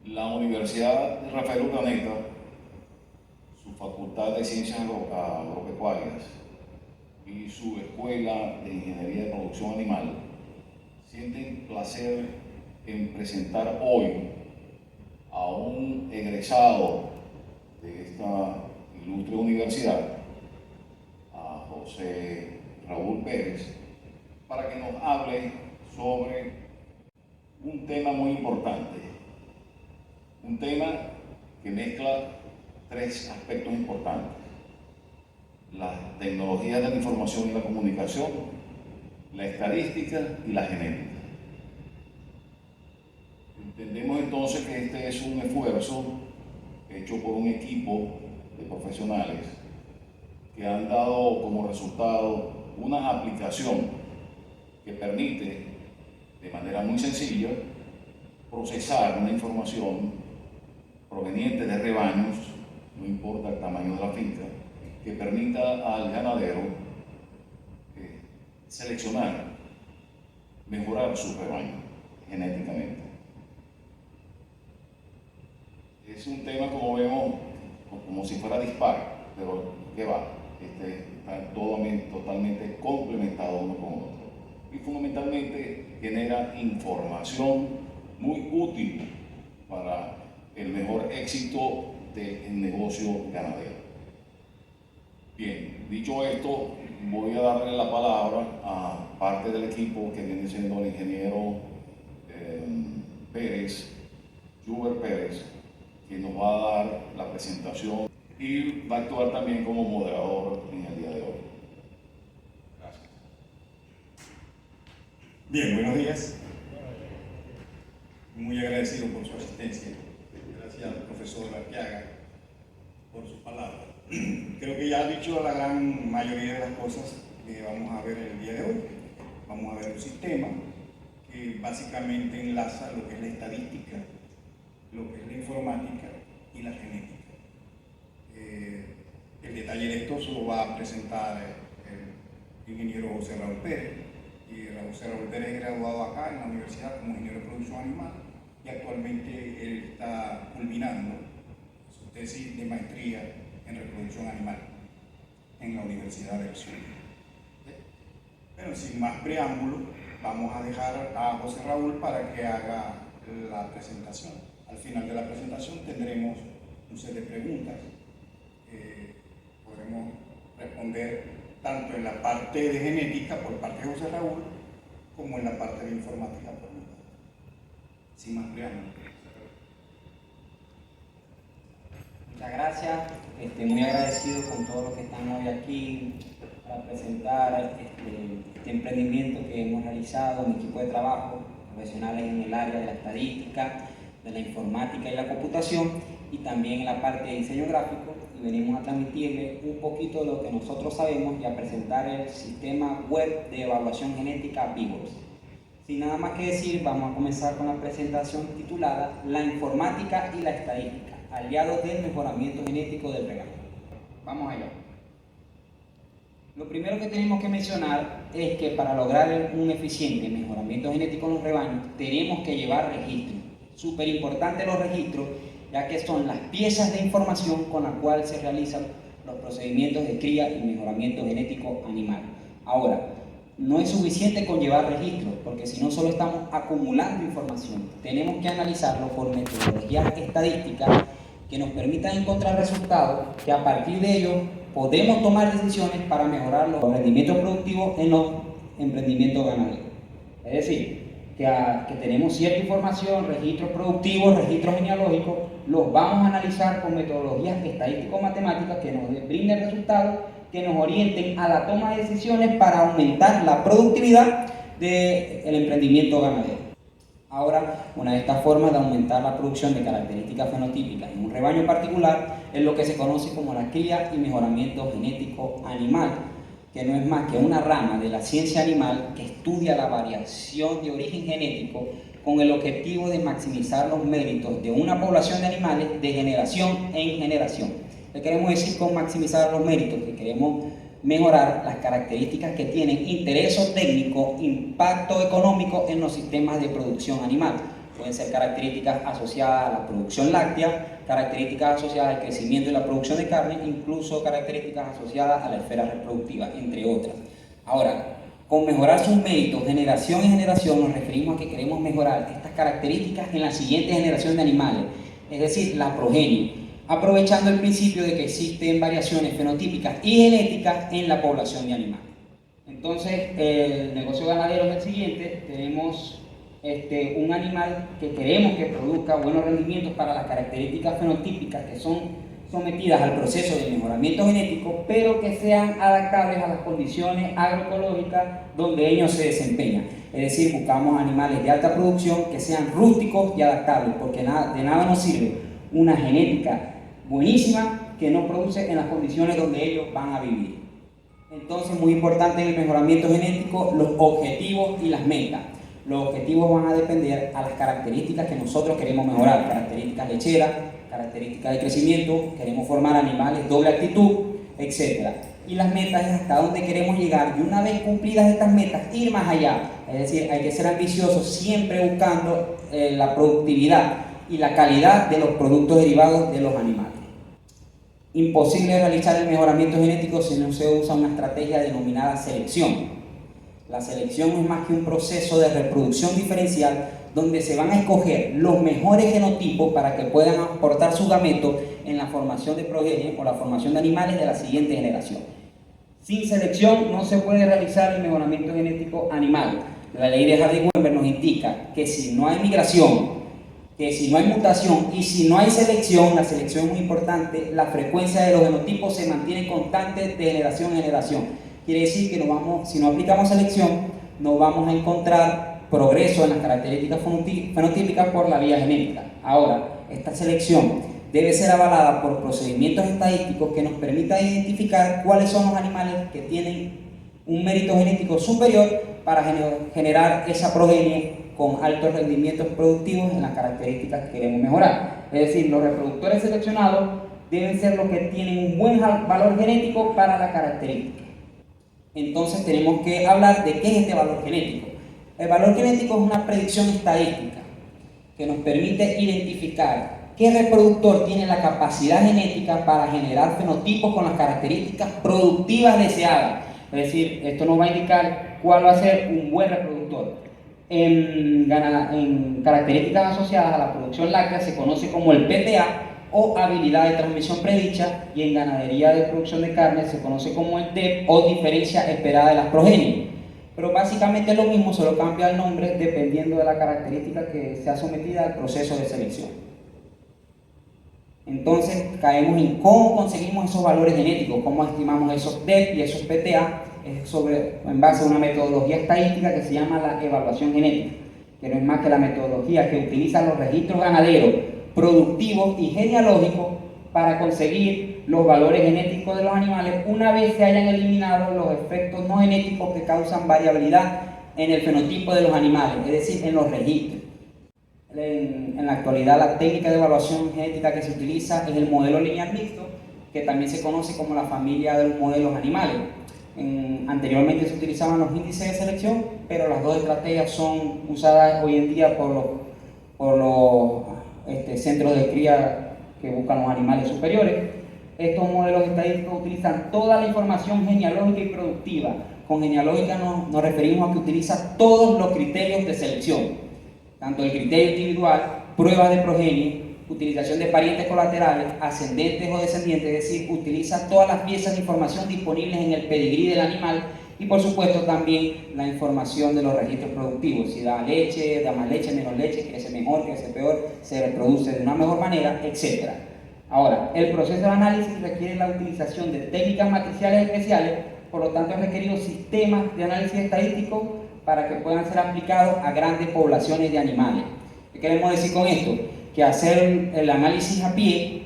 La Universidad Rafael Urdaneta, su Facultad de Ciencias Agropecuarias y su Escuela de Ingeniería de Producción Animal sienten placer en presentar hoy a un egresado de esta ilustre universidad, a José Raúl Pérez, para que nos hable sobre un tema muy importante, un tema que mezcla tres aspectos importantes: las tecnologías de la información y la comunicación, la estadística y la genética. Entendemos entonces que este es un esfuerzo hecho por un equipo de profesionales que han dado como resultado una aplicación que permite de manera muy sencilla procesar una información proveniente de rebaños, no importa el tamaño de la finca, que permita al ganadero seleccionar, mejorar su rebaño genéticamente. Es un tema, como vemos, como si fuera dispar, pero ¿qué va? Está totalmente complementado uno con otro. Y fundamentalmente genera información muy útil para el mejor éxito del negocio ganadero. Bien, dicho esto, voy a darle la palabra a parte del equipo que viene siendo el ingeniero Pérez, Juber Pérez, que nos va a dar la presentación y va a actuar también como moderador en el día de hoy. Gracias. Bien, buenos días. Muy agradecido por su asistencia. Gracias al profesor Arteaga por sus palabras. Creo que ya ha dicho la gran mayoría de las cosas que vamos a ver el día de hoy. Vamos a ver un sistema que básicamente enlaza lo que es la estadística, lo que es la informática y la genética. El detalle de esto se lo va a presentar el ingeniero José Raúl Pérez. Y José Raúl Pérez es graduado acá en la universidad como ingeniero de producción animal y actualmente él está culminando su tesis de maestría en reproducción animal en la Universidad del Sur. Pero sin más preámbulo, vamos a dejar a José Raúl para que haga la presentación. Al final de la presentación tendremos un set de preguntas que podremos responder tanto en la parte de genética por parte de José Raúl como en la parte de informática por mi parte. Sin más preámbulo. Muchas gracias, muy agradecido con todos los que están hoy aquí para presentar este emprendimiento que hemos realizado, un equipo de trabajo, profesionales en el área de la estadística, de la informática y la computación, y también en la parte de diseño gráfico, y venimos a transmitirles un poquito de lo que nosotros sabemos y a presentar el sistema web de evaluación genética Vivos. Sin nada más que decir, vamos a comenzar con la presentación titulada La informática y la estadística, aliados del mejoramiento genético del rebaño. Vamos allá. Lo primero que tenemos que mencionar es que para lograr un eficiente mejoramiento genético en los rebaños tenemos que llevar registros. Súper importante los registros, ya que son las piezas de información con las cuales se realizan los procedimientos de cría y mejoramiento genético animal. Ahora, no es suficiente con llevar registros, porque si no solo estamos acumulando información, tenemos que analizarlo por metodologías estadísticas que nos permitan encontrar resultados que a partir de ellos podemos tomar decisiones para mejorar los rendimientos productivos en los emprendimientos ganaderos. Es decir, que tenemos cierta información, registros productivos, registros genealógicos, los vamos a analizar con metodologías estadístico-matemáticas que nos brinden resultados que nos orienten a la toma de decisiones para aumentar la productividad del emprendimiento ganadero. Ahora, una de estas formas de aumentar la producción de características fenotípicas en un rebaño particular es lo que se conoce como la cría y mejoramiento genético animal, que no es más que una rama de la ciencia animal que estudia la variación de origen genético con el objetivo de maximizar los méritos de una población de animales de generación en generación. ¿Qué queremos decir con maximizar los méritos? Que queremos mejorar las características que tienen interés técnico, impacto económico en los sistemas de producción animal. Pueden ser características asociadas a la producción láctea, características asociadas al crecimiento y la producción de carne, incluso características asociadas a la esfera reproductiva, entre otras. Ahora, con mejorar sus méritos generación en generación nos referimos a que queremos mejorar estas características en la siguiente generación de animales, es decir, la progenie, aprovechando el principio de que existen variaciones fenotípicas y genéticas en la población de animales. Entonces, el negocio ganadero es el siguiente. Tenemos un animal que queremos que produzca buenos rendimientos para las características fenotípicas que son sometidas al proceso de mejoramiento genético, pero que sean adaptables a las condiciones agroecológicas donde ellos se desempeñan. Es decir, buscamos animales de alta producción que sean rústicos y adaptables, porque de nada nos sirve una genética buenísima que no produce en las condiciones donde ellos van a vivir. Entonces, muy importante en el mejoramiento genético, los objetivos y las metas. Los objetivos van a depender a las características que nosotros queremos mejorar, características lecheras, características de crecimiento, queremos formar animales doble actitud, etc. Y las metas es hasta dónde queremos llegar, y una vez cumplidas estas metas, ir más allá. Es decir, hay que ser ambiciosos, siempre buscando la productividad y la calidad de los productos derivados de los animales. Imposible realizar el mejoramiento genético si no se usa una estrategia denominada selección. La selección es más que un proceso de reproducción diferencial donde se van a escoger los mejores genotipos para que puedan aportar su gameto en la formación de progenie o la formación de animales de la siguiente generación. Sin selección no se puede realizar el mejoramiento genético animal. La ley de Hardy-Weinberg nos indica que si no hay migración, que si no hay mutación y si no hay selección, la selección es muy importante, la frecuencia de los genotipos se mantiene constante de generación en generación. Quiere decir que si no aplicamos selección, no vamos a encontrar progreso en las características fenotípicas por la vía genética. Ahora, esta selección debe ser avalada por procedimientos estadísticos que nos permitan identificar cuáles son los animales que tienen un mérito genético superior para generar esa progenie con altos rendimientos productivos en las características que queremos mejorar. Es decir, los reproductores seleccionados deben ser los que tienen un buen valor genético para la característica. Entonces tenemos que hablar de qué es este valor genético. El valor genético es una predicción estadística que nos permite identificar qué reproductor tiene la capacidad genética para generar fenotipos con las características productivas deseadas. Es decir, esto nos va a indicar cuál va a ser un buen reproductor. En características asociadas a la producción láctea se conoce como el PTA o habilidad de transmisión predicha, y en ganadería de producción de carne se conoce como el DEP o diferencia esperada de las progenies. Pero básicamente es lo mismo, solo cambia el nombre dependiendo de la característica que sea sometida al proceso de selección. Entonces caemos en cómo conseguimos esos valores genéticos, cómo estimamos esos DEP y esos PTA, en base a una metodología estadística que se llama la evaluación genética, que no es más que la metodología que utiliza los registros ganaderos productivos y genealógicos para conseguir los valores genéticos de los animales una vez se hayan eliminado los efectos no genéticos que causan variabilidad en el fenotipo de los animales, es decir, en los registros. En la actualidad la técnica de evaluación genética que se utiliza es el modelo lineal mixto, que también se conoce como la familia de los modelos animales. Anteriormente se utilizaban los índices de selección, pero las dos estrategias son usadas hoy en día por los centros de cría que buscan los animales superiores. Estos modelos estadísticos utilizan toda la información genealógica y productiva. Con genealógica nos referimos a que utiliza todos los criterios de selección, tanto el criterio individual, pruebas de progenie, utilización de parientes colaterales, ascendentes o descendientes, es decir, utiliza todas las piezas de información disponibles en el pedigrí del animal y por supuesto también la información de los registros productivos, si da leche, da más leche, menos leche, crece mejor, crece peor, se reproduce de una mejor manera, etc. Ahora, el proceso de análisis requiere la utilización de técnicas matriciales especiales, por lo tanto es requerido sistemas de análisis estadístico para que puedan ser aplicados a grandes poblaciones de animales. ¿Qué queremos decir con esto? Que hacer el análisis a pie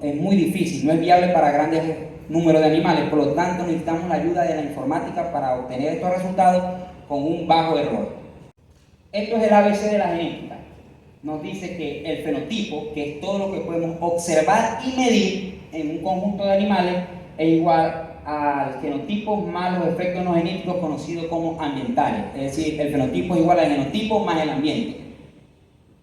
es muy difícil, no es viable para grandes números de animales, por lo tanto necesitamos la ayuda de la informática para obtener estos resultados con un bajo error. Esto es el ABC de la genética. Nos dice que el fenotipo, que es todo lo que podemos observar y medir en un conjunto de animales, es igual al genotipo más los efectos no genéticos conocidos como ambientales. Es decir, el fenotipo es igual al genotipo más el ambiente.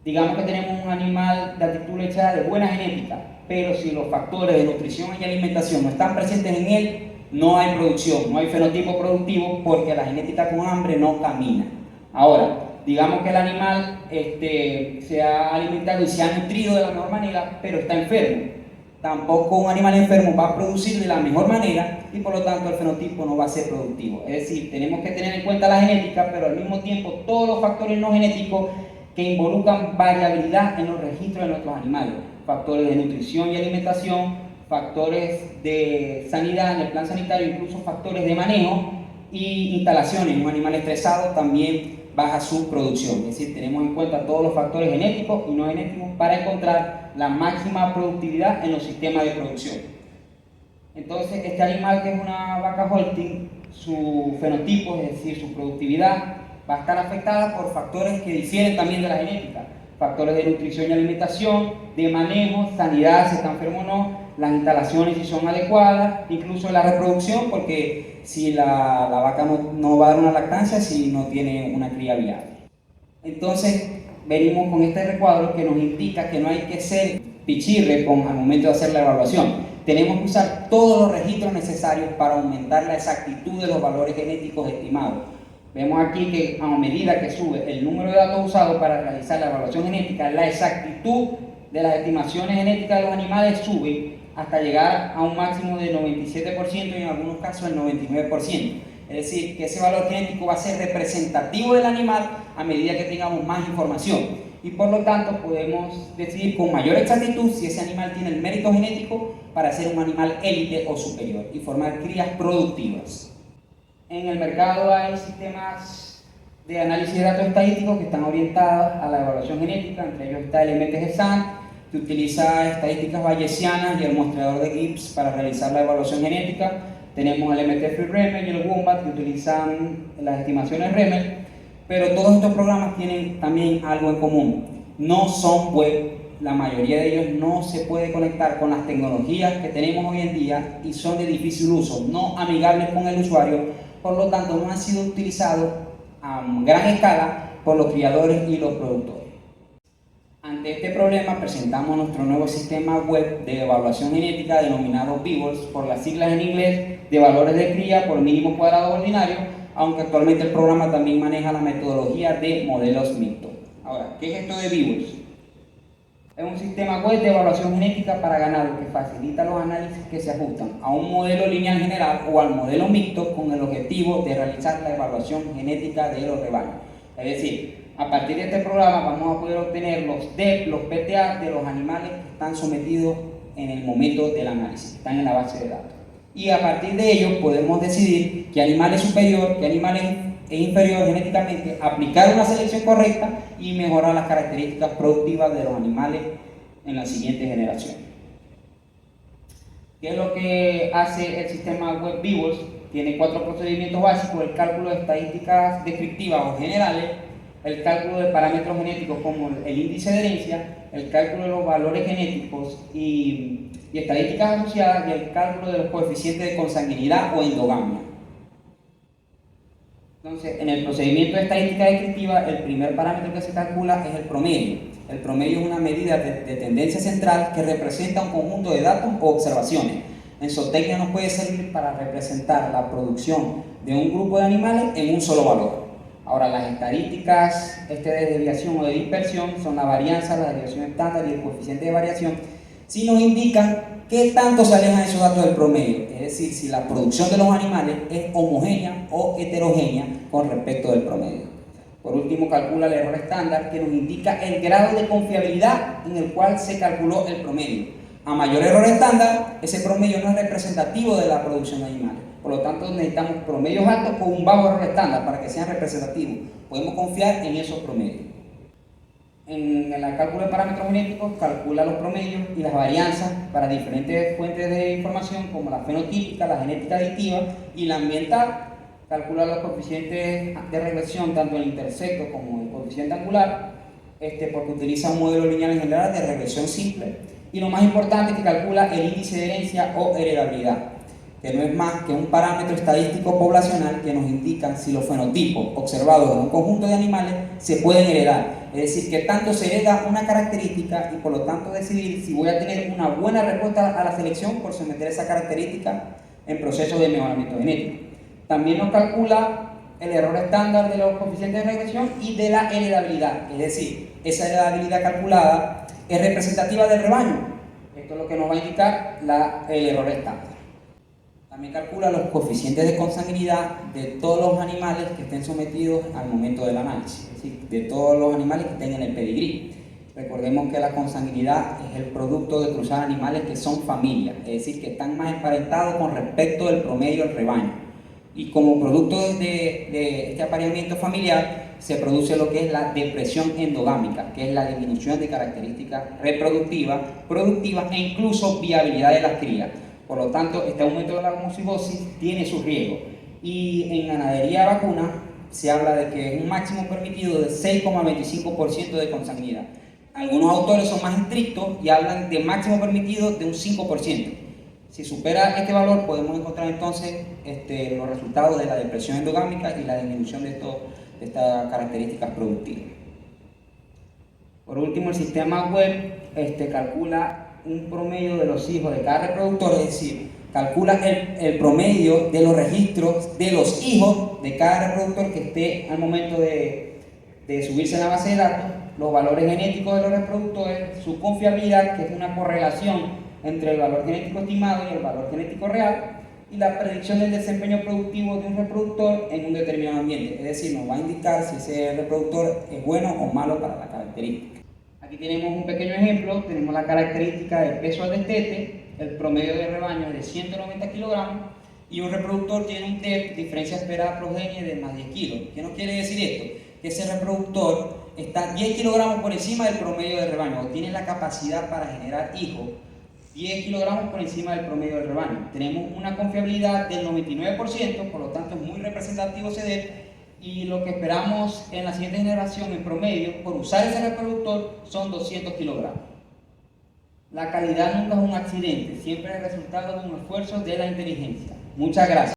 digamos que tenemos un animal de actitud lechera de buena genética, pero si los factores de nutrición y alimentación no están presentes en él, no hay producción, no hay fenotipo productivo, porque la genética con hambre no camina. Ahora, digamos que el animal se ha alimentado y se ha nutrido de la mejor manera, pero está enfermo. Tampoco un animal enfermo va a producir de la mejor manera y por lo tanto el fenotipo no va a ser productivo. Es decir, tenemos que tener en cuenta la genética, pero al mismo tiempo todos los factores no genéticos que involucran variabilidad en los registros de nuestros animales. Factores de nutrición y alimentación, factores de sanidad en el plan sanitario, incluso factores de manejo y instalaciones. Un animal estresado también baja su producción. Es decir, tenemos en cuenta todos los factores genéticos y no genéticos para encontrar la máxima productividad en los sistemas de producción. Entonces, este animal, que es una vaca Holstein, su fenotipo, es decir, su productividad, va a estar afectada por factores que difieren también de la genética. Factores de nutrición y alimentación, de manejo, sanidad, si está enfermo o no, las instalaciones si son adecuadas, incluso la reproducción, porque si la vaca no va a dar una lactancia si no tiene una cría viable. Entonces, venimos con este recuadro que nos indica que no hay que ser pichirre al momento de hacer la evaluación. Tenemos que usar todos los registros necesarios para aumentar la exactitud de los valores genéticos estimados. Vemos aquí que a medida que sube el número de datos usados para realizar la evaluación genética, la exactitud de las estimaciones genéticas de los animales sube hasta llegar a un máximo del 97% y en algunos casos el 99%. Es decir, que ese valor genético va a ser representativo del animal a medida que tengamos más información. Y por lo tanto podemos decidir con mayor exactitud si ese animal tiene el mérito genético para ser un animal élite o superior y formar crías productivas. En el mercado hay sistemas de análisis de datos estadísticos que están orientados a la evaluación genética. Entre ellos está el MTGSAN, que utiliza estadísticas bayesianas y el mostrador de Gibbs para realizar la evaluación genética. Tenemos el MT-Free-REML y el Wombat, que utilizan las estimaciones REML. Pero todos estos programas tienen también algo en común. No son web, la mayoría de ellos no se puede conectar con las tecnologías que tenemos hoy en día y son de difícil uso, no amigables con el usuario. Por lo tanto, no han sido utilizados a gran escala por los criadores y los productores. Ante este problema, presentamos nuestro nuevo sistema web de evaluación genética denominado Beavers, por las siglas en inglés, de valores de cría por mínimo cuadrado ordinario, aunque actualmente el programa también maneja la metodología de modelos mixtos. Ahora, ¿qué es esto de Beavers? Es un sistema web de evaluación genética para ganado que facilita los análisis que se ajustan a un modelo lineal general o al modelo mixto con el objetivo de realizar la evaluación genética de los rebaños. Es decir, a partir de este programa vamos a poder obtener los DEP, los PTA de los animales que están sometidos en el momento del análisis, que están en la base de datos. Y a partir de ello podemos decidir qué animal es superior, qué animal es inferior genéticamente, aplicar una selección correcta y mejorar las características productivas de los animales en la siguiente generación. ¿Qué es lo que hace el sistema web Beavers? Tiene 4 procedimientos básicos: el cálculo de estadísticas descriptivas o generales, el cálculo de parámetros genéticos como el índice de herencia, el cálculo de los valores genéticos y estadísticas asociadas, y el cálculo de los coeficientes de consanguinidad o endogamia. Entonces, en el procedimiento de estadística descriptiva, el primer parámetro que se calcula es el promedio. El promedio es una medida de tendencia central que representa un conjunto de datos o observaciones. En zootecnia nos puede servir para representar la producción de un grupo de animales en un solo valor. Ahora, las estadísticas de desviación o de dispersión son la varianza, la desviación estándar y el coeficiente de variación, si nos indican qué tanto se alejan esos datos del promedio, es decir, si la producción de los animales es homogénea o heterogénea con respecto del promedio. Por último, calcula el error estándar, que nos indica el grado de confiabilidad en el cual se calculó el promedio. A mayor error estándar, ese promedio no es representativo de la producción de animales. Por lo tanto, necesitamos promedios altos con un bajo error estándar para que sean representativos. Podemos confiar en esos promedios. En el cálculo de parámetros genéticos, calcula los promedios y las varianzas para diferentes fuentes de información como la fenotípica, la genética aditiva y la ambiental. Calcula los coeficientes de regresión, tanto el intersecto como el coeficiente angular, porque utiliza un modelo lineal en general de regresión simple. Y lo más importante es que calcula el índice de herencia o heredabilidad, que no es más que un parámetro estadístico poblacional que nos indica si los fenotipos observados en un conjunto de animales se pueden heredar. Es decir, que tanto se hereda una característica y por lo tanto decidir si voy a tener una buena respuesta a la selección por someter esa característica en procesos de mejoramiento genético. También nos calcula el error estándar de los coeficientes de regresión y de la heredabilidad, es decir, esa heredabilidad calculada es representativa del rebaño. Esto es lo que nos va a indicar el error estándar. También calcula los coeficientes de consanguinidad de todos los animales que estén sometidos al momento del análisis, es decir, de todos los animales que estén en el pedigrí. Recordemos que la consanguinidad es el producto de cruzar animales que son familia, es decir, que están más emparentados con respecto del promedio del rebaño. Y como producto de este apareamiento familiar se produce lo que es la depresión endogámica, que es la disminución de características reproductivas, productivas e incluso viabilidad de las crías. Por lo tanto, este aumento de la homocigosis tiene su riesgo. Y en ganadería vacuna se habla de que es un máximo permitido de 6,25% de consanguinidad. Algunos autores son más estrictos y hablan de máximo permitido de un 5%. Si supera este valor, podemos encontrar entonces los resultados de la depresión endogámica y la disminución de estas características productivas. Por último, el sistema web calcula un promedio de los hijos de cada reproductor, es decir, calcula el promedio de los registros de los hijos de cada reproductor que esté al momento de subirse a la base de datos, los valores genéticos de los reproductores, su confiabilidad, que es una correlación entre el valor genético estimado y el valor genético real, y la predicción del desempeño productivo de un reproductor en un determinado ambiente, es decir, nos va a indicar si ese reproductor es bueno o malo para la característica. Aquí tenemos un pequeño ejemplo, tenemos la característica del peso al destete, el promedio de rebaño es de 190 kilogramos y un reproductor tiene un TEP, diferencia esperada progenie, de más 10 kilos. ¿Qué nos quiere decir esto? Que ese reproductor está 10 kilogramos por encima del promedio del rebaño, o tiene la capacidad para generar hijos 10 kilogramos por encima del promedio del rebaño. Tenemos una confiabilidad del 99%, por lo tanto es muy representativo CEDEP, y lo que esperamos en la siguiente generación en promedio por usar ese reproductor son 200 kilogramos. La calidad nunca es un accidente, siempre es el resultado de un esfuerzo de la inteligencia. Muchas gracias.